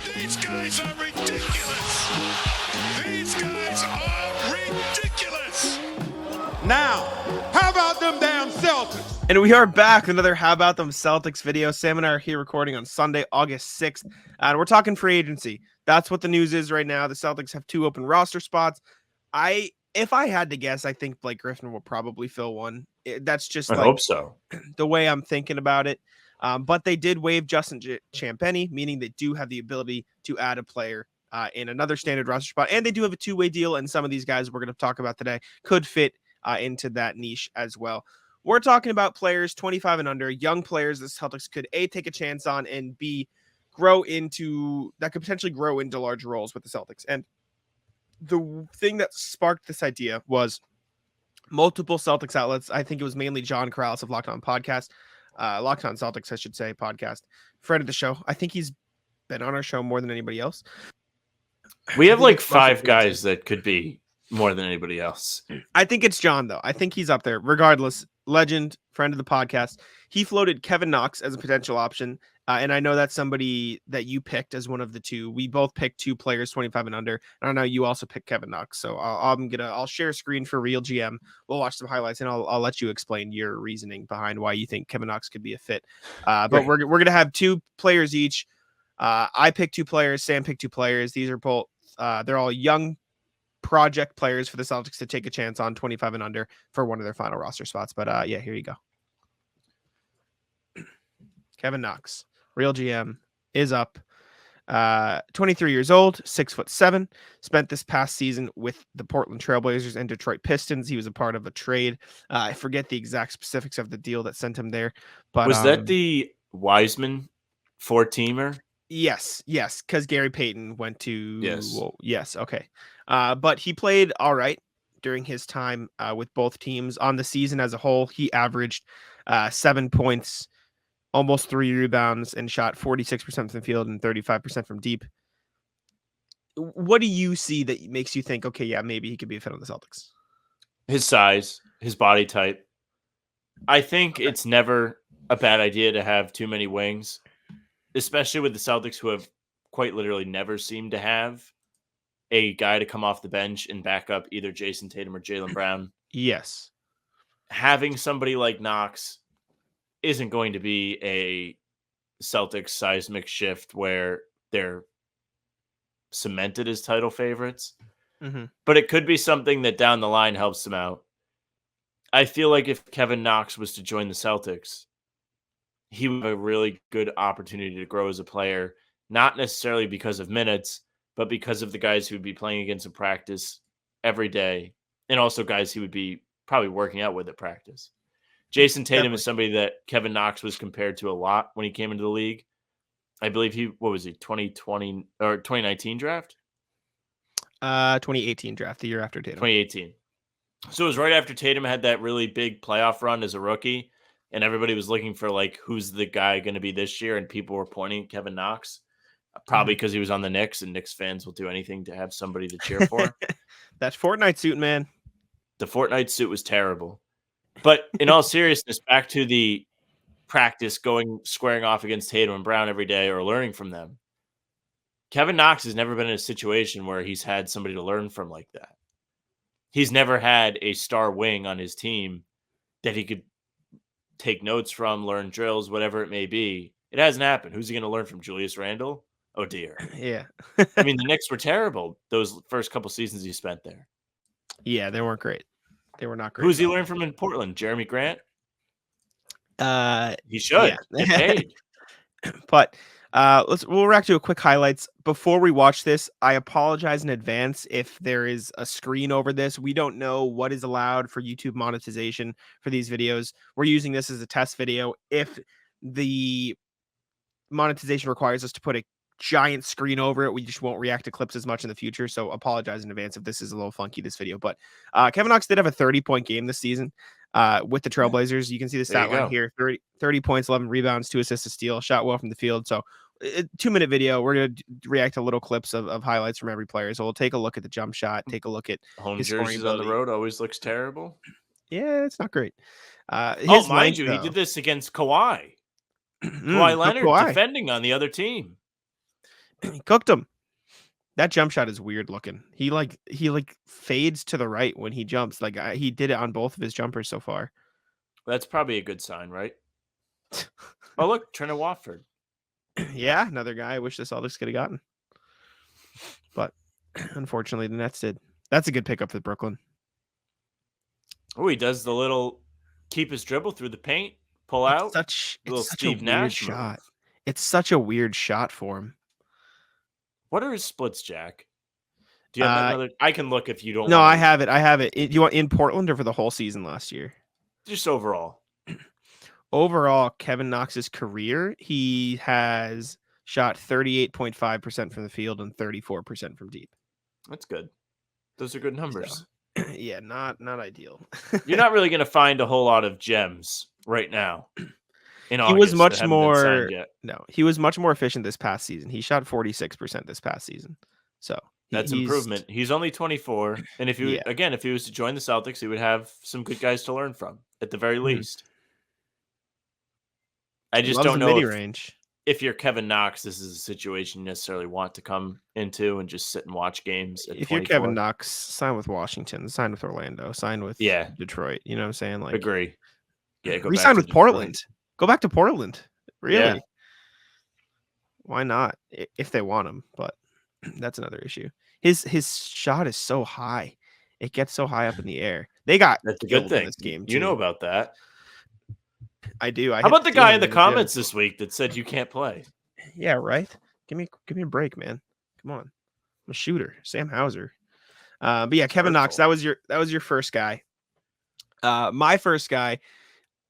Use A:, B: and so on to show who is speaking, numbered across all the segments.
A: These guys are ridiculous. These guys are ridiculous.
B: Now, how about them damn Celtics?
C: And we are back with another How About Them Celtics video. Sam and I are here recording on Sunday, August 6th, and we're talking free agency. That's what the news is right now. The Celtics have 2 open roster spots. If I had to guess, I think Blake Griffin will probably fill one. That's just
D: I hope so.
C: The way I'm thinking about it. But they did waive Justin Champagnie, meaning they do have the ability to add a player in another standard roster spot. And they do have a 2-way deal, and some of these guys we're going to talk about today could fit into that niche as well. We're talking about players 25 and under, young players the Celtics could A, take a chance on, and B, could potentially grow into large roles with the Celtics. And the thing that sparked this idea was multiple Celtics outlets. I think it was mainly John Corrales of Locked On Podcast, Locked On Celtics, I should say, podcast, friend of the show. I think he's been on our show more than anybody else.
D: We have like 5 guys that could be more than anybody else.
C: I think it's John, though. I think he's up there. Regardless, legend, friend of the podcast. He floated Kevin Knox as a potential option. And I know that's somebody that you picked as one of the 2. We both picked 2 players 25 and under. And I know you also picked Kevin Knox. So I'll share a screen for Real GM. We'll watch some highlights and I'll let you explain your reasoning behind why you think Kevin Knox could be a fit. But we're gonna have 2 players each. I picked 2 players. Sam picked 2 players. These are both they're all young project players for the Celtics to take a chance on 25 and under for one of their final roster spots. But yeah, here you go. Kevin Knox, Real GM, is up. 23 years old, 6'7", spent this past season with the Portland Trailblazers and Detroit Pistons. He was a part of a trade. I forget the exact specifics of the deal that sent him there. But
D: was that the Wiseman 4-teamer?
C: Yes, because Gary Payton went to
D: yes.
C: Okay. But he played all right during his time with both teams. On the season as a whole, he averaged 7 points, almost 3 rebounds, and shot 46% from the field and 35% from deep. What do you see that makes you think, okay, yeah, maybe he could be a fit on the Celtics?
D: His size, his body type. I think it's never a bad idea to have too many wings, especially with the Celtics, who have quite literally never seemed to have a guy to come off the bench and back up either Jason Tatum or Jaylen Brown.
C: Yes.
D: Having somebody like Knox isn't going to be a Celtics seismic shift where they're cemented as title favorites.
C: Mm-hmm.
D: But it could be something that down the line helps them out. I feel like if Kevin Knox was to join the Celtics, he would have a really good opportunity to grow as a player, not necessarily because of minutes, but because of the guys who would be playing against in practice every day, and also guys he would be probably working out with at practice. Jason Tatum is somebody that Kevin Knox was compared to a lot when he came into the league. I believe 2020 or 2019 draft?
C: 2018 draft, the year after Tatum.
D: 2018. So it was right after Tatum had that really big playoff run as a rookie, and everybody was looking for, like, who's the guy going to be this year, and people were pointing at Kevin Knox, probably because he was on the Knicks, and Knicks fans will do anything to have somebody to cheer for.
C: That Fortnite suit, man.
D: The Fortnite suit was terrible. But in all seriousness, back to the practice squaring off against Tatum and Brown every day or learning from them. Kevin Knox has never been in a situation where he's had somebody to learn from like that. He's never had a star wing on his team that he could take notes from, learn drills, whatever it may be. It hasn't happened. Who's he going to learn from? Julius Randle? Oh, dear.
C: Yeah.
D: I mean, the Knicks were terrible those first couple seasons he spent there.
C: Yeah, they weren't great. They were not great.
D: Who's he learned from in Portland? Jeremy Grant? He should.
C: Yeah.
D: Get paid.
C: But we'll react to a quick highlights. Before we watch this, I apologize in advance if there is a screen over this. We don't know what is allowed for YouTube monetization for these videos. We're using this as a test video. If the monetization requires us to put a giant screen over it, we just won't react to clips as much in the future. So apologize in advance if this is a little funky, this video. But Kevin Knox did have a 30-point game this season with the Trailblazers. You can see the stat line here, 30 points, 11 rebounds, 2 assists, a steal, shot well from the field. So 2-minute video. We're going to react to little clips of highlights from every player. So we'll take a look at the jump shot, take a look at
D: home
C: his
D: jerseys on the road always looks terrible.
C: Yeah, it's not great.
D: Mind you, he did this against Kawhi. Kawhi Leonard defending on the other team.
C: He cooked him. That jump shot is weird looking. He fades to the right when he jumps. Like he did it on both of his jumpers so far.
D: That's probably a good sign, right? Oh, look, Trent Watford.
C: Yeah, another guy I wish the Celtics could have gotten. But unfortunately, the Nets did. That's a good pickup for Brooklyn.
D: Oh, he does the little keep his dribble through the paint, pull out.
C: It's
D: little
C: such
D: Steve
C: a weird
D: Nash
C: shot.
D: move.
C: It's such a weird shot for him.
D: What are his splits, Jack? Do you have another? I can look if you don't.
C: No,
D: want
C: I have it. I have it. Do you want in Portland or for the whole season last year?
D: Just overall.
C: Overall, Kevin Knox's career, he has shot 38.5% from the field and 34% from deep.
D: That's good. Those are good numbers.
C: So, yeah, not ideal.
D: You're not really going to find a whole lot of gems right now. In August,
C: he was
D: that
C: much
D: haven't been signed
C: more.
D: yet.
C: No, he was much more efficient this past season. He shot 46% this past season. So
D: that's improvement. He's only 24, and if he if he was to join the Celtics, he would have some good guys to learn from at the very least. I just don't know if you're Kevin Knox, this is a situation you necessarily want to come into and just sit and watch games.
C: If you're Kevin Knox, sign with Washington, sign with Orlando, sign with Detroit. You know what I'm saying? Like,
D: agree. Yeah, go
C: resign with Portland. Go back to Portland. Really?
D: Yeah.
C: Why not? If they want him, but that's another issue. His shot is so high. It gets so high up in the air. They got
D: that's a good thing.
C: In this game too.
D: You know about that.
C: I do.
D: How about the guy in the comments this week that said you can't play?
C: Yeah, right. Give me a break, man. Come on. I'm a shooter. Sam Hauser. But yeah, Kevin Knox, that was your first guy. My first guy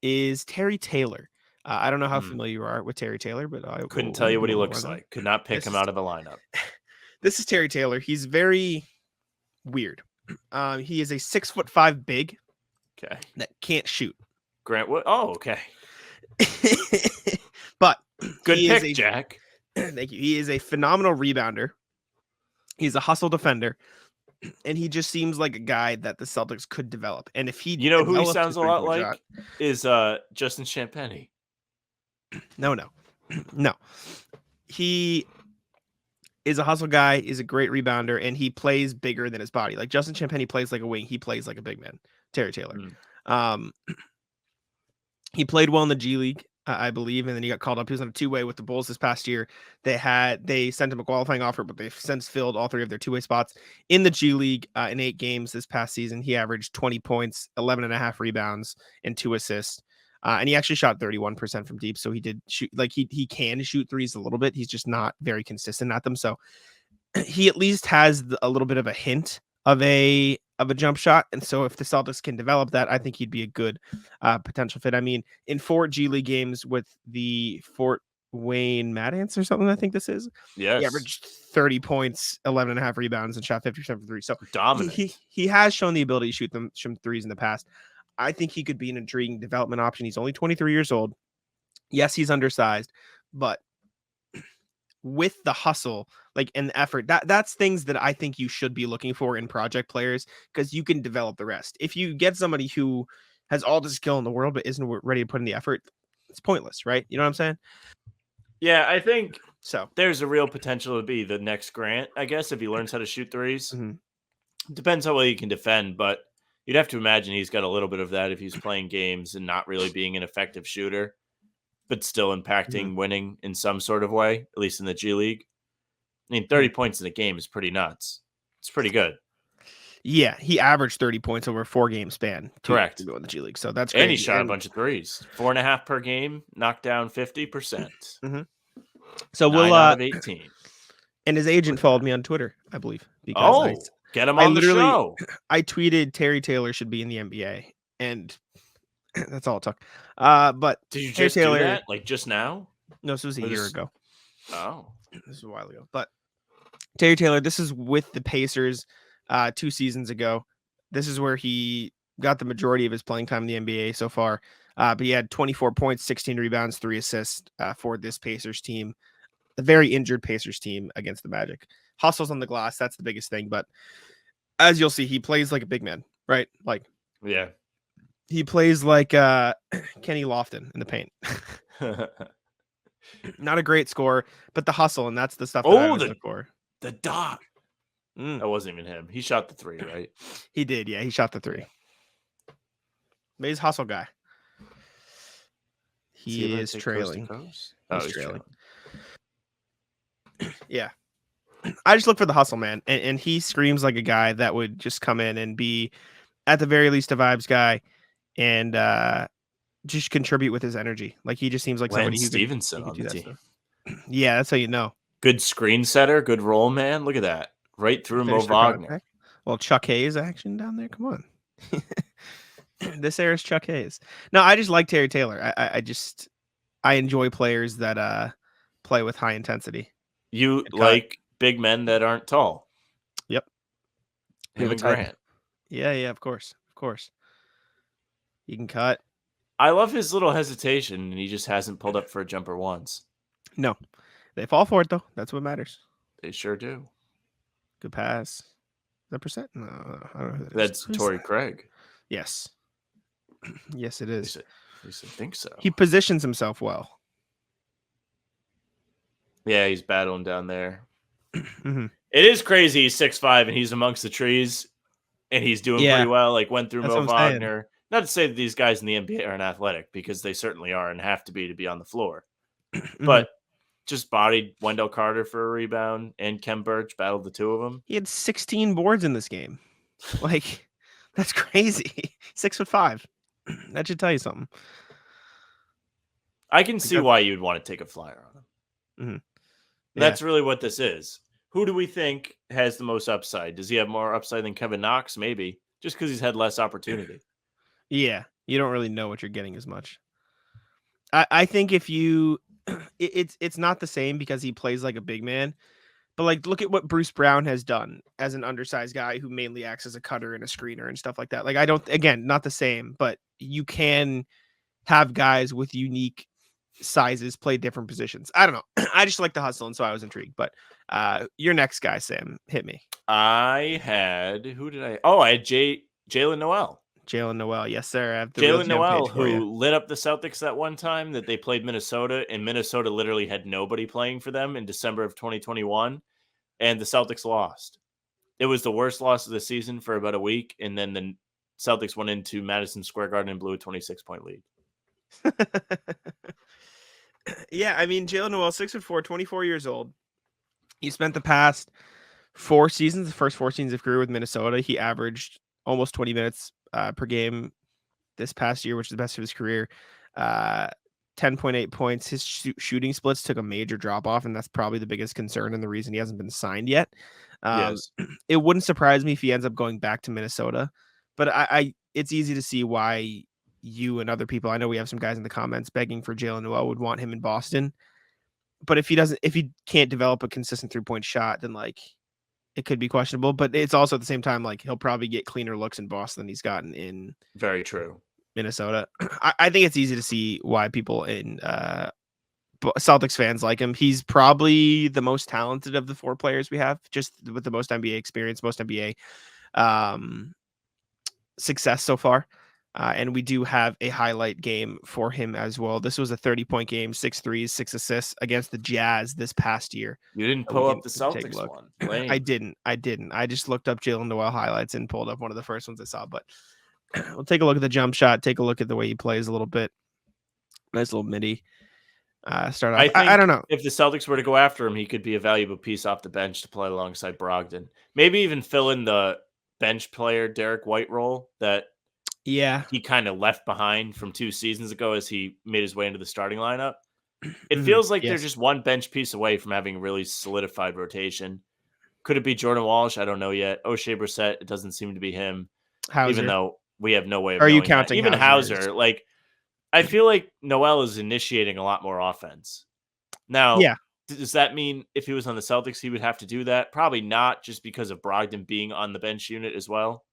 C: is Terry Taylor. I don't know how familiar you are with Terry Taylor, but I
D: couldn't tell you what he looks like. Could not pick him out of a lineup.
C: This is Terry Taylor. He's very weird. He is a 6'5" big.
D: Okay.
C: That can't shoot.
D: Grant Wood. Oh, okay.
C: But
D: good pick, Jack.
C: Thank you. He is a phenomenal rebounder. He's a hustle defender. And he just seems like a guy that the Celtics could develop. And if he,
D: who he sounds a lot like is Justin Champagnie.
C: No. He is a hustle guy. He's a great rebounder, and he plays bigger than his body. Like Justin Champagnie plays like a wing. He plays like a big man. Terry Taylor. He played well in the G League, I believe, and then he got called up. He was on a two-way with the Bulls this past year. They sent him a qualifying offer, but they've since filled all three of their two-way spots in the G League. In 8 games this past season, he averaged 20 points, 11.5 rebounds, and 2 assists. And he actually shot 31% from deep. So he did shoot, like he can shoot threes a little bit. He's just not very consistent at them. So he at least has a little bit of a hint of a jump shot. And so if the Celtics can develop that, I think he'd be a good potential fit. I mean, in 4 G League games with the Fort Wayne Mad Ants or something, I think this is.
D: Yes.
C: He averaged 30 points, 11.5 rebounds, and shot 50% from 3. So
D: dominant.
C: He has shown the ability to shoot them threes in the past. I think he could be an intriguing development option. He's only 23 years old. Yes, he's undersized, but with the hustle, like, and the effort, that's things that I think you should be looking for in project players, because you can develop the rest. If you get somebody who has all the skill in the world but isn't ready to put in the effort, it's pointless, right? You know what I'm saying?
D: Yeah, I think
C: so.
D: There's a real potential to be the next Grant, I guess, if he learns how to shoot threes.
C: Mm-hmm.
D: Depends how well he can defend, but you'd have to imagine he's got a little bit of that if he's playing games and not really being an effective shooter, but still impacting winning in some sort of way, at least in the G League. I mean, 30 points in a game is pretty nuts. It's pretty good.
C: Yeah, he averaged 30 points over a 4-game span.
D: Correct.
C: To go in the G League, so that's great.
D: And he shot a bunch of threes. 4.5 per game, knocked down 50%.
C: Mm-hmm. So
D: 9 out of 18.
C: And his agent followed me on Twitter, I believe. Because
D: get him on the show.
C: I tweeted Terry Taylor should be in the NBA, and that's all it took. But
D: did you just do that? Like just now?
C: No, this was a year ago.
D: Oh.
C: This was a while ago. But Terry Taylor, this is with the Pacers 2 seasons ago. This is where he got the majority of his playing time in the NBA so far. But he had 24 points, 16 rebounds, 3 assists for this Pacers team. A very injured Pacers team against the Magic. Hustles on the glass, that's the biggest thing. But as you'll see, he plays like a big man, right? Like,
D: yeah,
C: he plays like Kenny Lofton in the paint. Not a great score, but the hustle, and that's the stuff that I always look for.
D: The dot. That wasn't even him. He shot the 3, right?
C: He did, yeah. He shot the 3. But he's a hustle guy. He is trailing.
D: Coast?
C: He's trailing. Yeah. I just look for the hustle, man. And he screams like a guy that would just come in and be, at the very least, a vibes guy and just contribute with his energy. Like, he just seems like somebody who
D: Stevenson
C: could
D: on
C: do
D: the
C: that
D: team.
C: stuff. Yeah, that's how you know.
D: Good screen setter, good roll man. Look at that. Right through Mo Wagner.
C: Well, Chuck Hayes action down there. Come on. This era's Chuck Hayes. No, I just like Terry Taylor. I enjoy players that play with high intensity.
D: You like big men that aren't tall.
C: Yep.
D: Him and Grant.
C: Yeah, of course. He can cut.
D: I love his little hesitation, and he just hasn't pulled up for a jumper once.
C: No. They fall for it, though. That's what matters.
D: They sure do.
C: Good pass. Is that percent? No, I don't know who that
D: That's
C: is.
D: Torrey Craig.
C: Yes. Yes, it is.
D: At least I think so.
C: He positions himself well.
D: Yeah, he's battling down there.
C: Mm-hmm.
D: It is crazy. He's 6'5", and he's amongst the trees, and he's doing pretty well. Like, went through Mo Wagner. Not to say that these guys in the NBA aren't athletic, because they certainly are and have to be on the floor. But just bodied Wendell Carter for a rebound, and Kem Birch battled the two of them.
C: He had 16 boards in this game. Like, that's crazy. 6'5". That should tell you something.
D: I can see why you'd want to take a flyer on him.
C: Mm-hmm. Yeah.
D: That's really what this is. Who do we think has the most upside? Does he have more upside than Kevin Knox? Maybe. Just because he's had less opportunity.
C: Yeah. You don't really know what you're getting as much. I think if you... It's not the same because he plays like a big man. But, like, look at what Bruce Brown has done as an undersized guy who mainly acts as a cutter and a screener and stuff like that. Like, again, not the same, but you can have guys with unique sizes play different positions. I don't know. I just like the hustle, and so I was intrigued. But your next guy, Sam, hit me.
D: I had Jaylen Nowell.
C: Jaylen Nowell, yes, sir. I have the
D: Jaylen Nowell, who lit up the Celtics that one time that they played Minnesota, and Minnesota literally had nobody playing for them in December of 2021, and the Celtics lost. It was the worst loss of the season for about a week, and then the Celtics went into Madison Square Garden and blew a 26-point lead.
C: Yeah, I mean, Jaylen Nowell, 6'4", 24 years old. He spent the past 4 seasons, the first 4 seasons of career with Minnesota. He averaged almost 20 minutes per game this past year, which is the best of his career. 10.8 points. His shooting splits took a major drop off, and that's probably the biggest concern and the reason he hasn't been signed yet.
D: Yes.
C: It wouldn't surprise me if he ends up going back to Minnesota, but it's easy to see why you and other people, I know we have some guys in the comments begging for Jaylen Nowell, would want him in Boston. But if he can't develop a consistent 3-point shot, then like it could be questionable. But it's also at the same time, like he'll probably get cleaner looks in Boston than he's gotten in
D: very true
C: Minnesota. I think it's easy to see why people in Celtics fans like him. He's probably the most talented of the 4 players we have, just with the most NBA experience, most NBA success so far. And we do have a highlight game for him as well. This was a 30-point game, 6 threes, 6 assists against the Jazz this past year.
D: You didn't pull up the Celtics one. Lame.
C: I didn't. I just looked up Jaylen Nowell highlights and pulled up one of the first ones I saw. But we'll take a look at the jump shot. Take a look at the way he plays a little bit. Nice little midi. Start off. I don't know.
D: If the Celtics were to go after him, he could be a valuable piece off the bench to play alongside Brogdon. Maybe even fill in the bench player Derek White role that he kind of left behind from 2 seasons ago as he made his way into the starting lineup. It feels like they're just one bench piece away from having a really solidified rotation. Could it be Jordan Walsh? I don't know yet. O'Shea Brissett, it doesn't seem to be him.
C: Hauser.
D: Even though we have no way of
C: Are
D: knowing
C: you counting
D: that. Even
C: Hauser?
D: Like, I feel like Nowell is initiating a lot more offense. Now, does that mean if he was on the Celtics, he would have to do that? Probably not, just because of Brogdon being on the bench unit as well.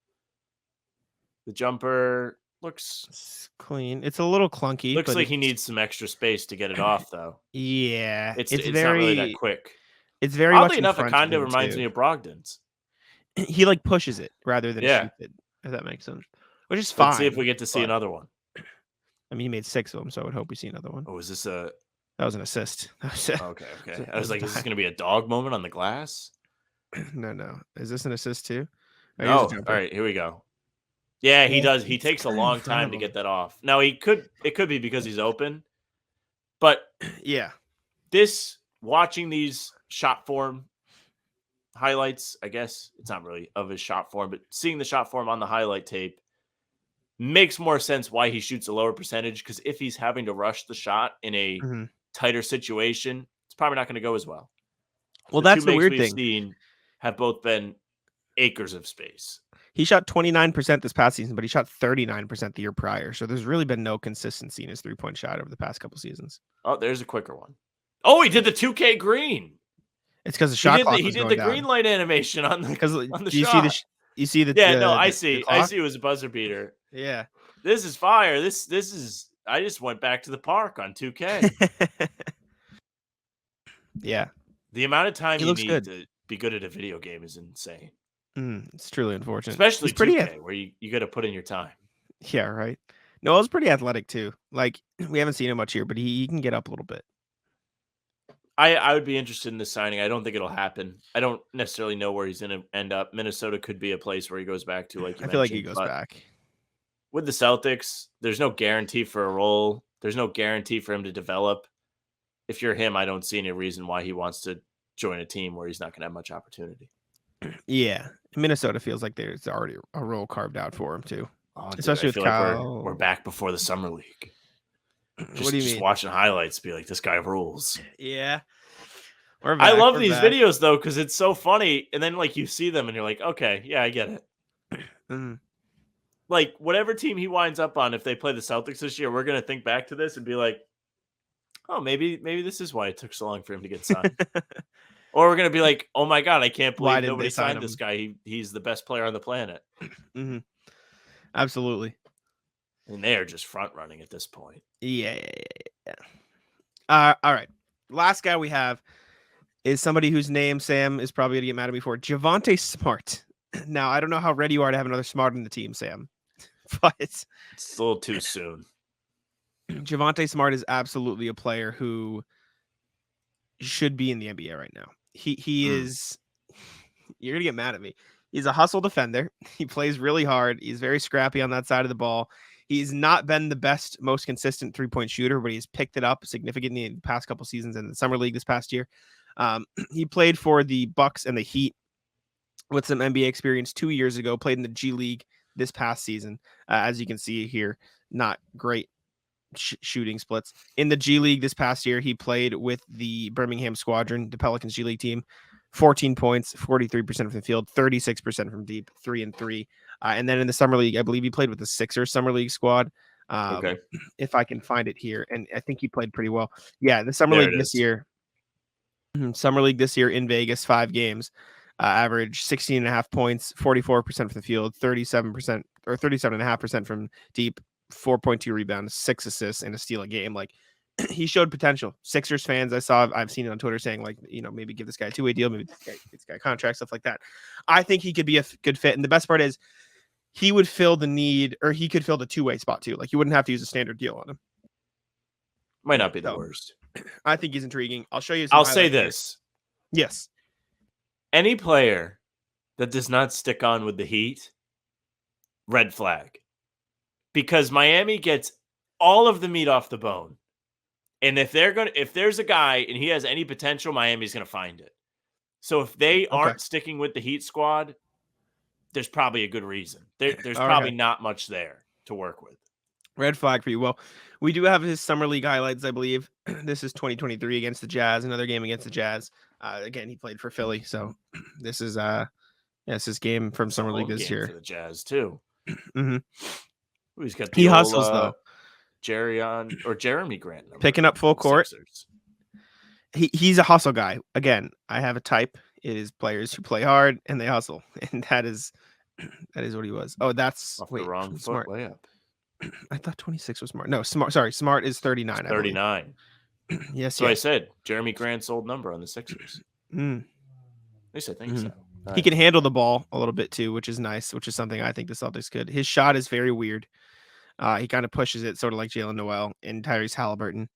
D: The jumper looks
C: clean. It's a little clunky.
D: Looks like he needs some extra space to get it off, though.
C: Yeah.
D: It's very, not really that quick.
C: It's very
D: oddly enough, it kind of reminds me of Brogdon's.
C: He like pushes it rather than shoots it, if that makes sense. Which is fine.
D: Let's see if we get to see another one.
C: I mean, he made 6 of them, so I would hope we see another one.
D: Oh, is this a
C: That was an assist.
D: Okay. I was like, is this going to be a dog moment on the glass?
C: No. Is this an assist too? Oh,
D: No.
C: here's a
D: All
C: jumper.
D: right, here we go. Yeah, he does. He takes a long time to
C: him.
D: get that off. Now it could be because he's open, but
C: Yeah.
D: Watching these shot form highlights, I guess it's not really of his shot form, but seeing the shot form on the highlight tape makes more sense why he shoots a lower percentage. Because if he's having to rush the shot in a tighter situation, it's probably not going to go as well.
C: Well, that's
D: two
C: the
D: makes
C: weird
D: we've
C: thing.
D: seen have both been acres of space.
C: He shot 29% this past season, but he shot 39% the year prior. So there's really been no consistency in his 3-point shot over the past couple seasons.
D: Oh, there's a quicker one. Oh, he did the 2K green.
C: It's because the shot clock
D: He
C: was
D: did
C: going
D: the
C: down.
D: green light animation on the
C: do you
D: shot.
C: You see the
D: yeah? No, I
C: the
D: see.
C: clock?
D: I see. It was a buzzer beater.
C: Yeah.
D: This is fire. This is. I just went back to the park on 2K.
C: Yeah.
D: The amount of time
C: He
D: you
C: looks
D: need
C: good.
D: to be good at a video game is insane.
C: It's truly unfortunate.
D: Especially
C: He's pretty
D: 2K, where you got to put in your time.
C: Yeah, right. Noel's pretty athletic too. Like we haven't seen him much here, but he can get up a little bit.
D: I would be interested in this signing. I don't think it'll happen. I don't necessarily know where he's going to end up. Minnesota could be a place where he goes back to, like you
C: I feel like he
D: mentioned,
C: goes
D: but
C: back.
D: with the Celtics, there's no guarantee for a role. There's no guarantee for him to develop. If you're him, I don't see any reason why he wants to join a team where he's not going to have much opportunity.
C: Yeah, Minnesota feels like there's already a role carved out for him too.
D: Oh, dude,
C: Especially
D: I
C: with
D: feel
C: Kyle.
D: like we're back before the summer league.
C: What do you
D: just
C: mean?
D: watching highlights, be like, this guy rules.
C: Yeah.
D: I love these videos though, because it's so funny. And then like you see them and you're like, okay, yeah, I get it. Like whatever team he winds up on, if they play the Celtics this year, we're gonna think back to this and be like, oh, maybe this is why it took so long for him to get signed. Or we're gonna be like, oh my god, I can't believe nobody signed this guy. He's the best player on the planet.
C: Absolutely.
D: And they are just front running at this point.
C: Yeah. All right. Last guy we have is somebody whose name Sam is probably gonna get mad at me for. Javonte Smart. Now I don't know how ready you are to have another Smart in the team, Sam, but
D: it's a little too soon.
C: Javonte Smart is absolutely a player who should be in the NBA right now. He is. You're gonna get mad at me. He's a hustle defender. He plays really hard. He's very scrappy on that side of the ball. He's not been the best, most consistent 3-point shooter, but he's picked it up significantly in the past couple seasons in the summer league this past year. He played for the Bucks and the Heat with some NBA experience 2 years ago. Played in the G League this past season. As you can see here, not great shooting splits. In the G League this past year, he played with the Birmingham Squadron, the Pelicans G League team. 14 points, 43% from the field, 36% from deep, 3-3. And then in the summer league, I believe he played with the Sixers summer league squad.
D: Okay.
C: If I can find it here. And I think he played pretty well. Yeah, the summer league this year. Summer league this year in Vegas, 5 games. Average 16.5 points, 44% from the field, 37% or 37.5% from deep, 4.2 rebounds, 6 assists, and a steal a game. Like he showed potential. Sixers fans, I've seen it on Twitter saying like, maybe give this guy a 2-way deal, maybe this guy contract, stuff like that. I think he could be a good fit. And the best part is he would fill the need, or he could fill the 2-way spot too. Like you wouldn't have to use a standard deal on him.
D: Might not be the worst.
C: I think he's intriguing. I'll show you.
D: I'll say this.
C: Here. Yes.
D: Any player that does not stick on with the Heat, red flag. Because Miami gets all of the meat off the bone. And if there's a guy and he has any potential, Miami's going to find it. So if they aren't sticking with the Heat squad, there's probably a good reason. There's probably not much there to work with.
C: Red flag for you. Well, we do have his summer league highlights, I believe. This is 2023 against the Jazz, another game against the Jazz. Again, he played for Philly, so this is his game from summer league this year.
D: For the Jazz too.
C: Mm-hmm.
D: He's got
C: he hustles though.
D: Jeremy Grant
C: picking up full court. He's a hustle guy. Again, I have a type. It is players who play hard and they hustle, and that is what he was. Oh, that's
D: off the wrong foot layup.
C: I thought 26 was Smart. No, Smart. Sorry, Smart is 39.
D: 39.
C: Yes.
D: So I said Jeremy Grant's old number on the Sixers. At least I think so.
C: He can handle the ball a little bit too, which is nice, which is something I think the Celtics could. His shot is very weird. He kind of pushes it sort of like Jaylen Nowell and Tyrese Halliburton,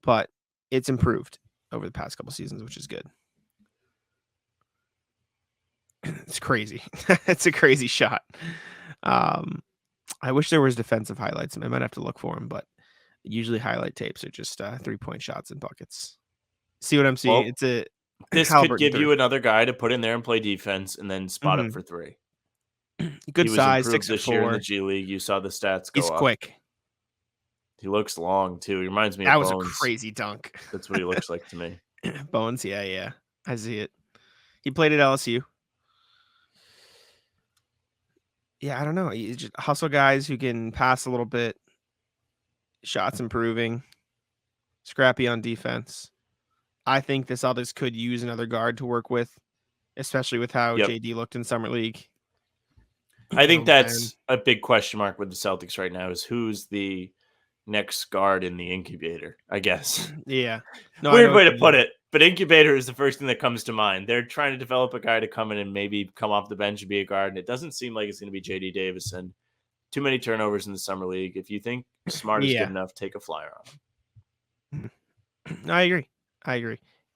C: but it's improved over the past couple seasons, which is good. It's crazy. It's a crazy shot. I wish there was defensive highlights. I might have to look for them, but usually highlight tapes are just 3-point shots and buckets. See what I'm seeing?
D: Well,
C: It's a
D: this could
C: Halliburton
D: give
C: three.
D: you another guy to put in there and play defense and then spot up
C: Mhm.
D: for three.
C: Good
D: He was
C: size,
D: improved
C: 6'4".
D: this year in the G League. You saw the stats go
C: He's
D: up.
C: quick.
D: He looks long too. He reminds me
C: That
D: of
C: was
D: Bones.
C: a crazy dunk.
D: That's what he looks like to me.
C: Bones, yeah. I see it. He played at LSU. Yeah, I don't know. You just hustle guys who can pass a little bit. Shots improving. Scrappy on defense. I think the Celtics could use another guard to work with, especially with how
D: Yep.
C: JD looked in summer league.
D: I think that's a big question mark with the Celtics right now is who's the next guard in the incubator, I guess.
C: Yeah. No,
D: Weird way to put it, but incubator is the first thing that comes to mind. They're trying to develop a guy to come in and maybe come off the bench and be a guard, and it doesn't seem like it's going to be JD Davison. Too many turnovers in the summer league. If you think Smart is good enough, take a flyer on him.
C: I agree.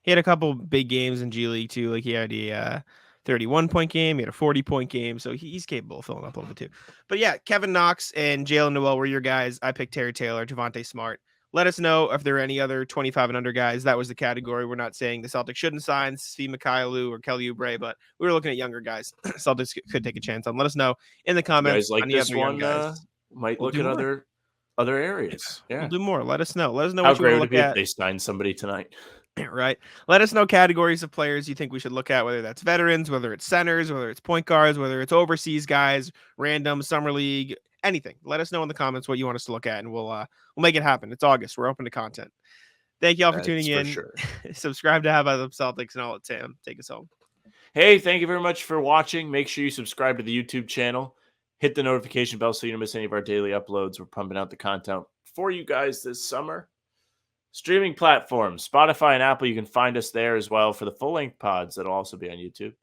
C: He had a couple big games in G League too. Like he had a 31-point game. He had a 40-point game. So he's capable of filling up a little bit too. But yeah, Kevin Knox and Jaylen Nowell were your guys. I picked Terry Taylor, Javonte Smart. Let us know if there are any other 25 and under guys. That was the category. We're not saying the Celtics shouldn't sign Svi Mikhailou or Kelly Oubre, but we were looking at younger guys. Celtics could take a chance on. Let us know in the
D: You
C: comments.
D: guys like
C: any
D: this
C: other young
D: one?
C: guys.
D: Might
C: We'll
D: look
C: do
D: at
C: more.
D: other areas. Yeah.
C: We'll do more. Let us know. Let us know
D: How
C: what you want
D: great
C: to
D: would it
C: look
D: be if
C: at.
D: they signed somebody tonight?
C: Right. Let us know categories of players you think we should look at, whether that's veterans, whether it's centers, whether it's point guards, whether it's overseas guys, random summer league, anything. Let us know in the comments what you want us to look at, and we'll make it happen. It's August. We're open to content. Thank you all for tuning in.
D: Sure.
C: Subscribe to How About Them Celtics, and I'll let Sam take us home.
D: Hey, thank you very much for watching. Make sure you subscribe to the YouTube channel. Hit the notification bell so you don't miss any of our daily uploads. We're pumping out the content for you guys this summer. Streaming platforms, Spotify and Apple, you can find us there as well for the full-length pods that'll also be on YouTube.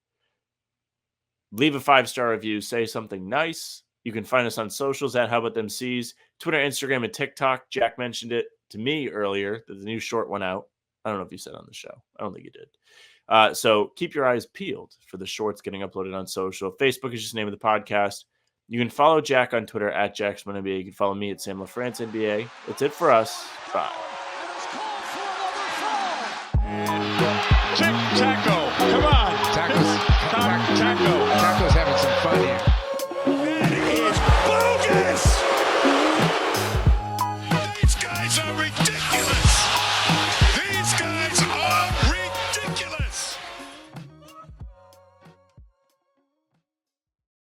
D: Leave a 5-star review. Say something nice. You can find us on socials at How About Them C's, Twitter, Instagram, and TikTok. Jack mentioned it to me earlier that the new short went out. I don't know if you said on the show. I don't think you did. So keep your eyes peeled for the shorts getting uploaded on social. Facebook is just the name of the podcast. You can follow Jack on Twitter at JacksmanNBA. You can follow me at Sam LaFrance NBA. That's it for us. Bye.
A: Tic-tac